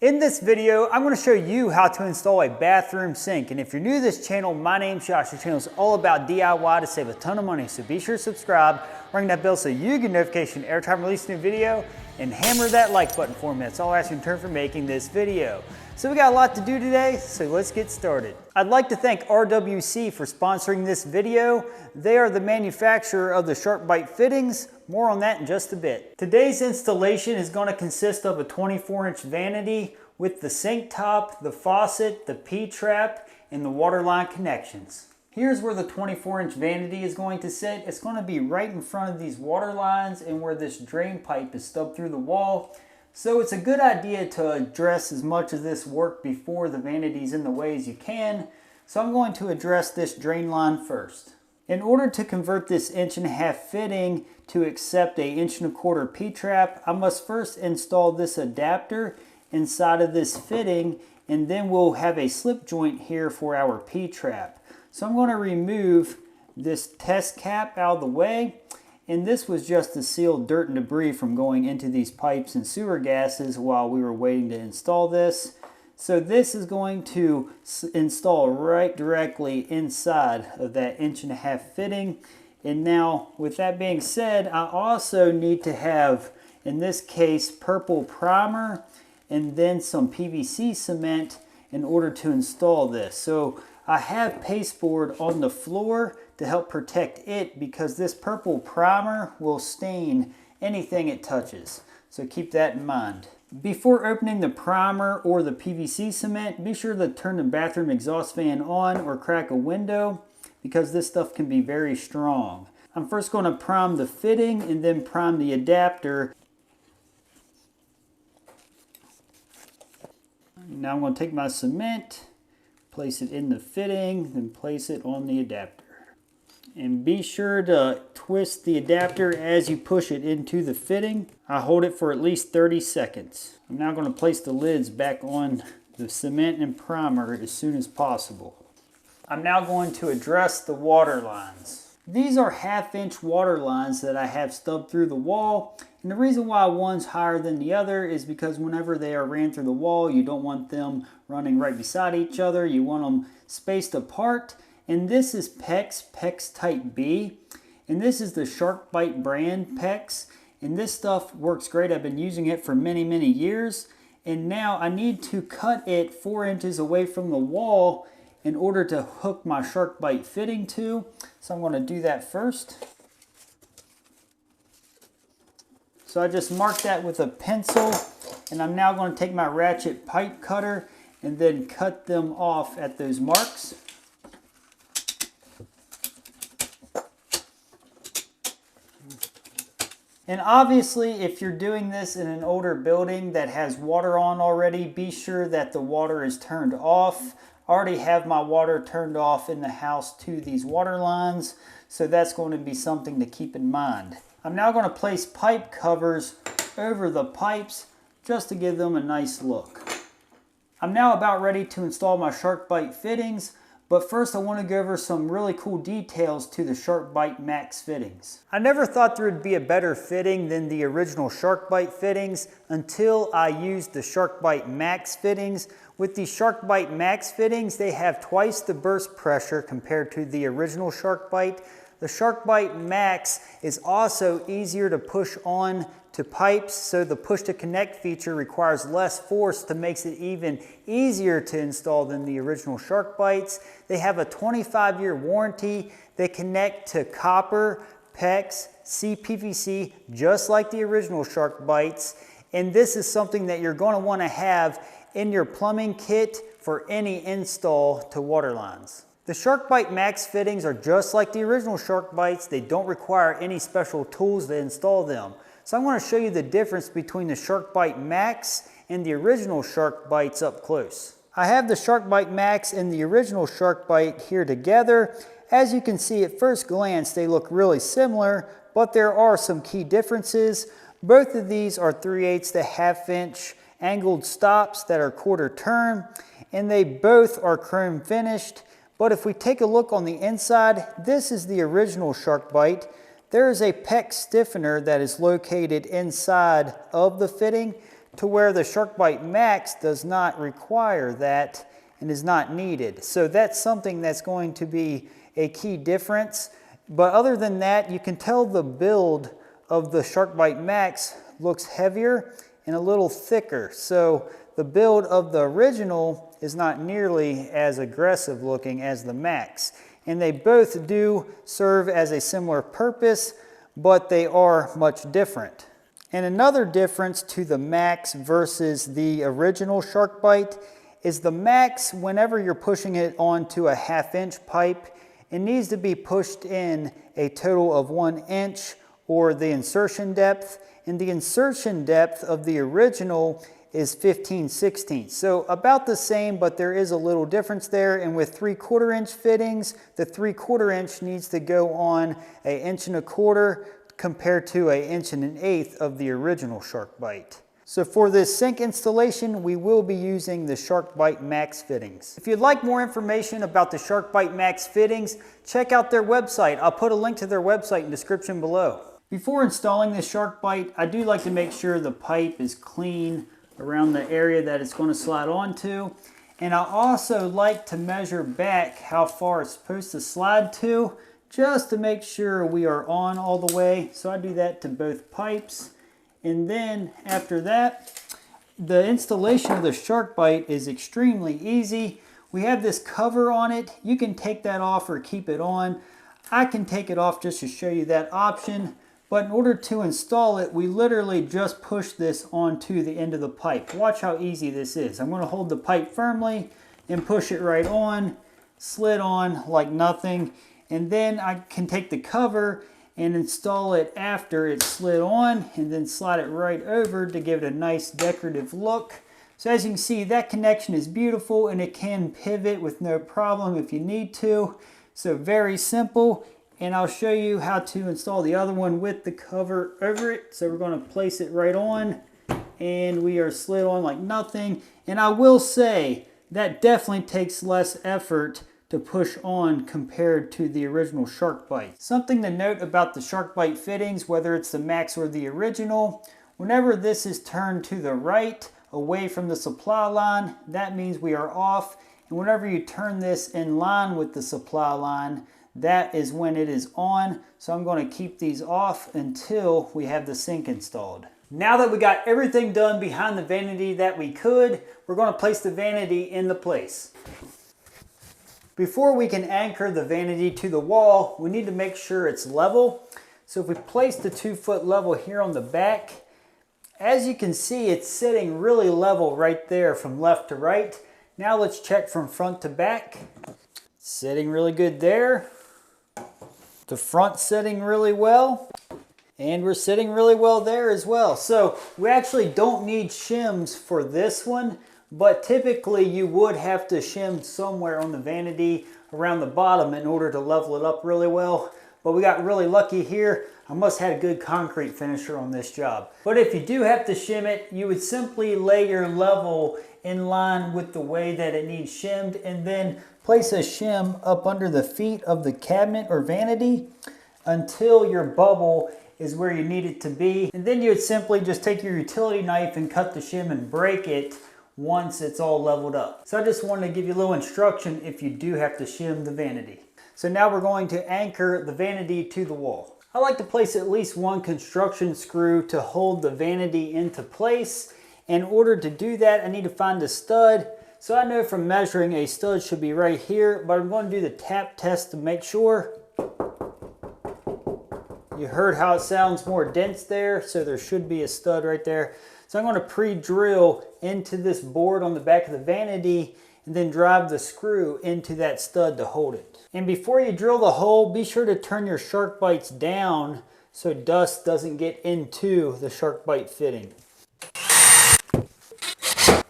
In this video, I'm going to show you how to install a bathroom sink. And if you're new to this channel, my name's Josh. This channel is all about DIY to save a ton of money. So be sure to subscribe, ring that bell so you get notification every time I release a new video, and hammer that like button for me. That's all I ask you in return for making this video. So we got a lot to do today, so let's get started. I'd like to thank RWC for sponsoring this video. They are the manufacturer of the SharkBite fittings. More on that in just a bit. Today's installation is going to consist of a 24-inch vanity with the sink top, the faucet, the P-trap, and the water line connections. Here's where the 24-inch vanity is going to sit. It's going to be right in front of these water lines and where this drain pipe is stubbed through the wall. So it's a good idea to address as much of this work before the vanity's in the way as you can. So I'm going to address this drain line first. In order to convert this 1.5" fitting to accept a 1¼ P-trap, I must first install this adapter inside of this fitting, and then we'll have a slip joint here for our P-trap. So I'm going to remove this test cap out of the way, and this was just to seal dirt and debris from going into these pipes and sewer gases while we were waiting to install this. So this is going to install right directly inside of that 1.5" fitting. And now with that being said, I also need to have, in this case, purple primer and then some PVC cement in order to install this. So I have pasteboard on the floor to help protect it because this purple primer will stain anything it touches. So keep that in mind. Before opening the primer or the PVC cement, be sure to turn the bathroom exhaust fan on or crack a window because this stuff can be very strong. I'm first going to prime the fitting and then prime the adapter. Now I'm going to take my cement, place it in the fitting, then place it on the adapter. And be sure to twist the adapter as you push it into the fitting. I hold it for at least 30 seconds. I'm now going to place the lids back on the cement and primer as soon as possible. I'm now going to address the water lines. These are 1/2" water lines that I have stubbed through the wall. And the reason why one's higher than the other is because whenever they are ran through the wall, you don't want them running right beside each other. You want them spaced apart. And this is PEX Type B. And this is the SharkBite brand PEX. And this stuff works great. I've been using it for many, many years. And now I need to cut it 4 inches away from the wall in order to hook my SharkBite fitting to. So I'm going to do that first. So I just marked that with a pencil. And I'm now going to take my ratchet pipe cutter and then cut them off at those marks. And obviously, if you're doing this in an older building that has water on already, be sure that the water is turned off. I already have my water turned off in the house to these water lines, so that's going to be something to keep in mind. I'm now going to place pipe covers over the pipes just to give them a nice look. I'm now about ready to install my SharkBite fittings. But first I want to go over some really cool details to the SharkBite Max fittings. I never thought there would be a better fitting than the original SharkBite fittings until I used the SharkBite Max fittings. With the SharkBite Max fittings, they have twice the burst pressure compared to the original SharkBite. The SharkBite Max is also easier to push on to pipes, so the push to connect feature requires less force that makes it even easier to install than the original SharkBites. They have a 25-year warranty. They connect to copper, PEX, CPVC, just like the original SharkBites. And this is something that you're going to want to have in your plumbing kit for any install to water lines. The SharkBite Max fittings are just like the original SharkBites. They don't require any special tools to install them. So I'm going to show you the difference between the SharkBite Max and the original SharkBites up close. I have the SharkBite Max and the original SharkBite here together. As you can see at first glance, they look really similar, but there are some key differences. Both of these are 3/8 to 1/2" angled stops that are quarter turn, and they both are chrome finished. But if we take a look on the inside, this is the original SharkBite. There is a PEX stiffener that is located inside of the fitting to where the SharkBite Max does not require that and is not needed. So that's something that's going to be a key difference. But other than that, you can tell the build of the SharkBite Max looks heavier and a little thicker. So the build of the original is not nearly as aggressive looking as the Max. And they both do serve as a similar purpose, but they are much different. And another difference to the Max versus the original SharkBite is the Max, whenever you're pushing it onto a 1/2 inch pipe, it needs to be pushed in a total of 1 inch or the insertion depth. And the insertion depth of the original is 15/16. So about the same, but there is a little difference there. And with 3/4 inch fittings, the 3/4 inch needs to go on 1.25 inches compared to 1 1/8 of the original SharkBite. So for this sink installation, we will be using the SharkBite Max fittings. If you'd like more information about the SharkBite Max fittings, check out their website. I'll put a link to their website in the description below. Before installing the SharkBite, I do like to make sure the pipe is clean around the area that it's going to slide onto. And I also like to measure back how far it's supposed to slide to, just to make sure we are on all the way. So I do that to both pipes. And then after that, the installation of the SharkBite is extremely easy. We have this cover on it. You can take that off or keep it on. I can take it off just to show you that option. But in order to install it, we literally just push this onto the end of the pipe. Watch how easy this is. I'm going to hold the pipe firmly and push it right on, slid on like nothing. And then I can take the cover and install it after it's slid on and then slide it right over to give it a nice decorative look. So as you can see, that connection is beautiful and it can pivot with no problem if you need to. So very simple. And I'll show you how to install the other one with the cover over it. So we're going to place it right on and we are slid on like nothing. And I will say that definitely takes less effort to push on compared to the original SharkBite. Something to note about the SharkBite fittings, whether it's the Max or the original, whenever this is turned to the right away from the supply line, that means we are off. And whenever you turn this in line with the supply line, that is when it is on. So I'm going to keep these off until we have the sink installed. Now that we got everything done behind the vanity that we could, we're going to place the vanity into place. Before we can anchor the vanity to the wall, we need to make sure it's level. So if we place the 2-foot level here on the back, as you can see, it's sitting really level right there from left to right. Now let's check from front to back. Sitting really good there. The front sitting really well. And we're sitting really well there as well. So we actually don't need shims for this one, but typically you would have to shim somewhere on the vanity around the bottom in order to level it up really well. But we got really lucky here. I must have had a good concrete finisher on this job. But if you do have to shim it, you would simply lay your level in line with the way that it needs shimmed and then place a shim up under the feet of the cabinet or vanity until your bubble is where you need it to be. And then you would simply just take your utility knife and cut the shim and break it once it's all leveled up. So I just wanted to give you a little instruction if you do have to shim the vanity. So now we're going to anchor the vanity to the wall. I like to place at least one construction screw to hold the vanity into place. In order to do that, I need to find a stud. So I know from measuring a stud should be right here, but I'm going to do the tap test to make sure. You heard how it sounds more dense there, so there should be a stud right there. So I'm going to pre-drill into this board on the back of the vanity and then drive the screw into that stud to hold it. And before you drill the hole, be sure to turn your SharkBites down so dust doesn't get into the SharkBite fitting.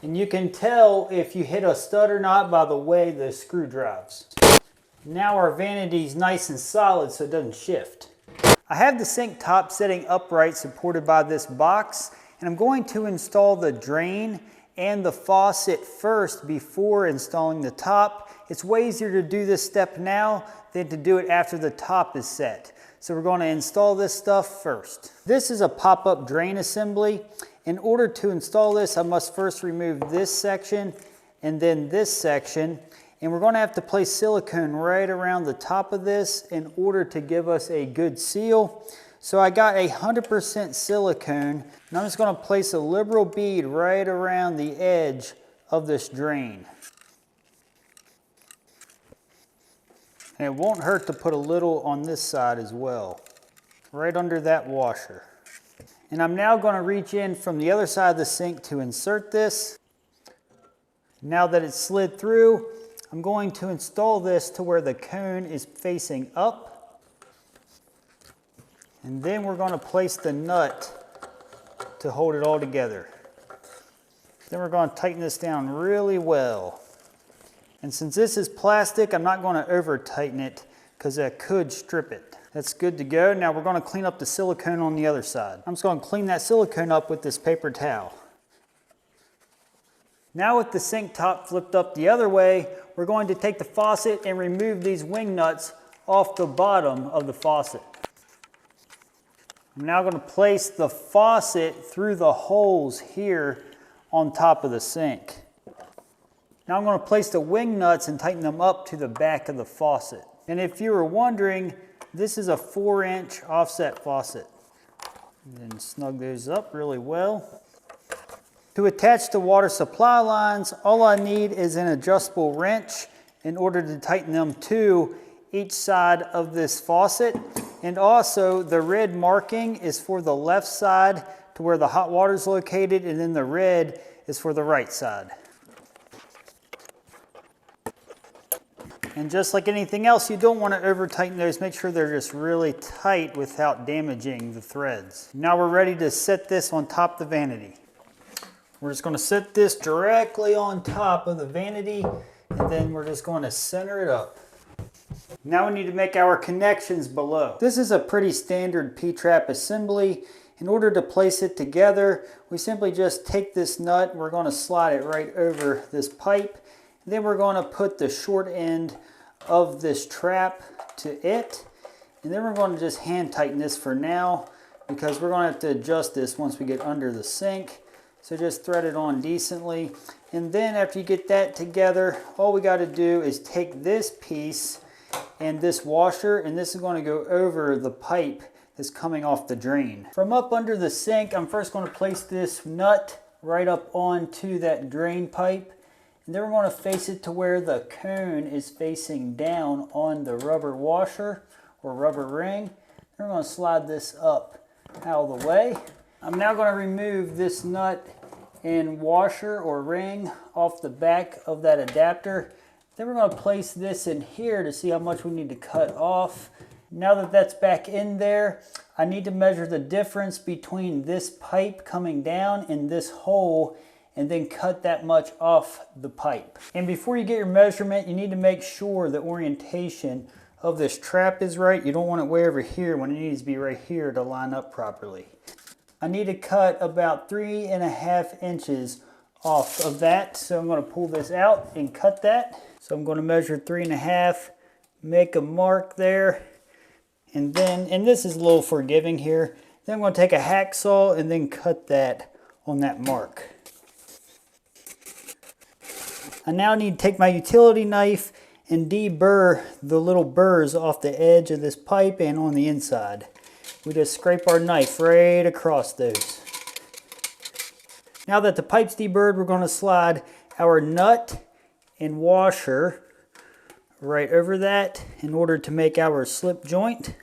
And you can tell if you hit a stud or not by the way the screw drives. Now our vanity is nice and solid so it doesn't shift. I have the sink top sitting upright supported by this box, and I'm going to install the drain and the faucet first before installing the top. It's way easier to do this step now than to do it after the top is set. So we're going to install this stuff first. This is a pop-up drain assembly, In order to install this, I must first remove this section and then this section. And we're going to have to place silicone right around the top of this in order to give us a good seal. So I got 100% silicone, and I'm just going to place a liberal bead right around the edge of this drain. And it won't hurt to put a little on this side as well, right under that washer. And I'm now going to reach in from the other side of the sink to insert this. Now that it's slid through, I'm going to install this to where the cone is facing up. And then we're going to place the nut to hold it all together. Then we're going to tighten this down really well. And since this is plastic, I'm not going to over tighten it because that could strip it. That's good to go. Now we're going to clean up the silicone on the other side. I'm just going to clean that silicone up with this paper towel. Now with the sink top flipped up the other way, we're going to take the faucet and remove these wing nuts off the bottom of the faucet. I'm now going to place the faucet through the holes here on top of the sink. Now I'm going to place the wing nuts and tighten them up to the back of the faucet. And if you were wondering, this is a 4-inch offset faucet. And then snug those up really well. To attach the water supply lines, all I need is an adjustable wrench in order to tighten them to each side of this faucet. And also the red marking is for the left side to where the hot water is located, and then the red is for the right side. And just like anything else, you don't want to over tighten those. Make sure they're just really tight without damaging the threads. Now we're ready to set this on top of the vanity. We're just going to set this directly on top of the vanity, and then we're just going to center it up. Now we need to make our connections below. This is a pretty standard P-trap assembly. In order to place it together, we simply just take this nut, we're going to slide it right over this pipe. Then we're going to put the short end of this trap to it. And then we're going to just hand tighten this for now because we're going to have to adjust this once we get under the sink. So just thread it on decently. And then after you get that together, all we got to do is take this piece and this washer, and this is going to go over the pipe that's coming off the drain. From up under the sink, I'm first going to place this nut right up onto that drain pipe. And then we're going to face it to where the cone is facing down on the rubber washer or rubber ring. Then we're going to slide this up out of the way. I'm now going to remove this nut and washer or ring off the back of that adapter. Then we're going to place this in here to see how much we need to cut off. Now that that's back in there, I need to measure the difference between this pipe coming down and this hole, and then cut that much off the pipe. And before you get your measurement, you need to make sure the orientation of this trap is right. You don't want it way over here when it needs to be right here to line up properly. I need to cut about 3.5 inches off of that. So I'm going to pull this out and cut that. So I'm going to measure 3.5, make a mark there. And this is a little forgiving here. Then I'm going to take a hacksaw and then cut that on that mark. I now need to take my utility knife and deburr the little burrs off the edge of this pipe and on the inside. We just scrape our knife right across those. Now that the pipe's deburred, we're going to slide our nut and washer right over that in order to make our slip joint.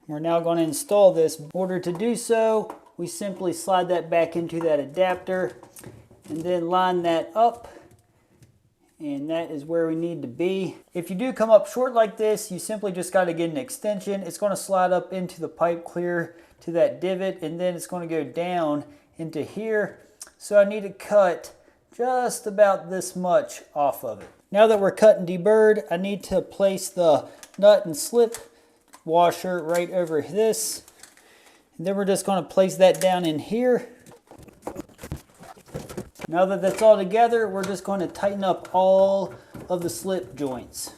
We're now going to install this. In order to do so, we simply slide that back into that adapter and then line that up. And that is where we need to be. If you do come up short like this, you simply just got to get an extension. It's going to slide up into the pipe clear to that divot, and then it's going to go down into here. So I need to cut just about this much off of it. Now that we're cut and deburred, I need to place the nut and slip washer right over this. And then we're just going to place that down in here. Now that that's all together, we're just going to tighten up all of the slip joints.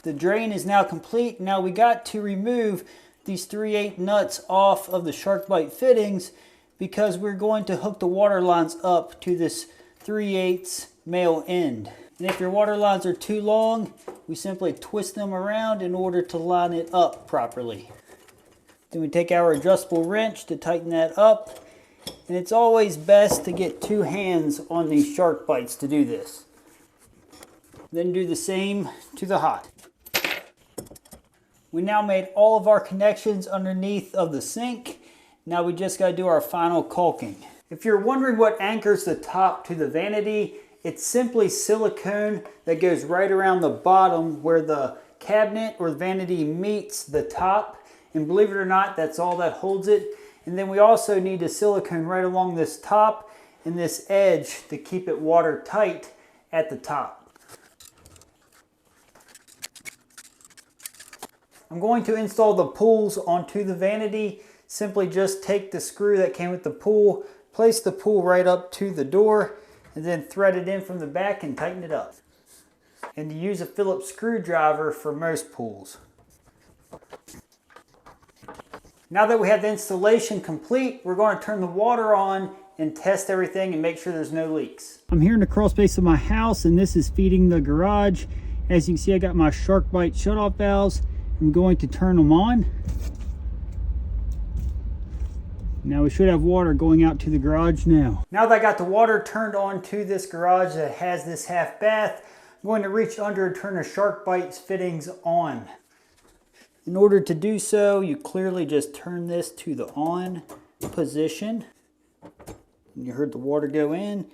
The drain is now complete. Now we got to remove these 3/8 nuts off of the SharkBite fittings because we're going to hook the water lines up to this 3/8 male end. And if your water lines are too long, we simply twist them around in order to line it up properly. Then we take our adjustable wrench to tighten that up. And it's always best to get 2 hands on these SharkBites to do this. Then do the same to the hot. We now made all of our connections underneath of the sink. Now we just got to do our final caulking. If you're wondering what anchors the top to the vanity, it's simply silicone that goes right around the bottom where the cabinet or the vanity meets the top. And believe it or not, that's all that holds it. And then we also need a silicone right along this top and this edge to keep it watertight at the top. I'm going to install the pulls onto the vanity. Simply just take the screw that came with the pull, place the pull right up to the door, and then thread it in from the back and tighten it up. And you use a Phillips screwdriver for most pulls. Now that we have the installation complete, we're going to turn the water on and test everything and make sure there's no leaks. I'm here in the crawl space of my house, and this is feeding the garage. As you can see, I got my SharkBite shutoff valves. I'm going to turn them on. Now we should have water going out to the garage now. Now that I got the water turned on to this garage that has this half bath, I'm going to reach under and turn the SharkBite fittings on. In order to do so, you clearly just turn this to the on position. You heard the water go in.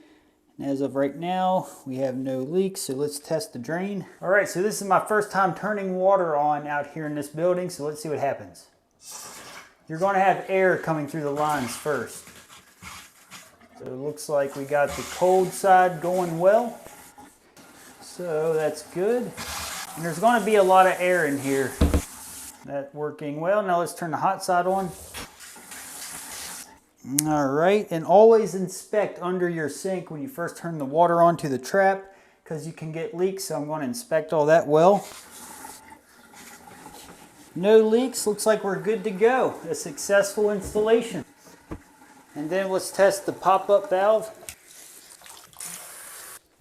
And as of right now, we have no leaks, so let's test the drain. All right, so this is my first time turning water on out here in this building, so let's see what happens. You're going to have air coming through the lines first. So it looks like we got the cold side going well. So that's good. And there's going to be a lot of air in here. That's working well. Now let's turn the hot side on. All right, and always inspect under your sink when you first turn the water on to the trap because you can get leaks, so I'm going to inspect all that well. No leaks, looks like we're good to go. A successful installation. And then let's test the pop-up valve.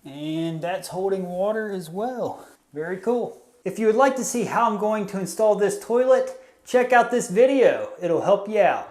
And that's holding water as well. Very cool. If you would like to see how I'm going to install this toilet, check out this video. It'll help you out.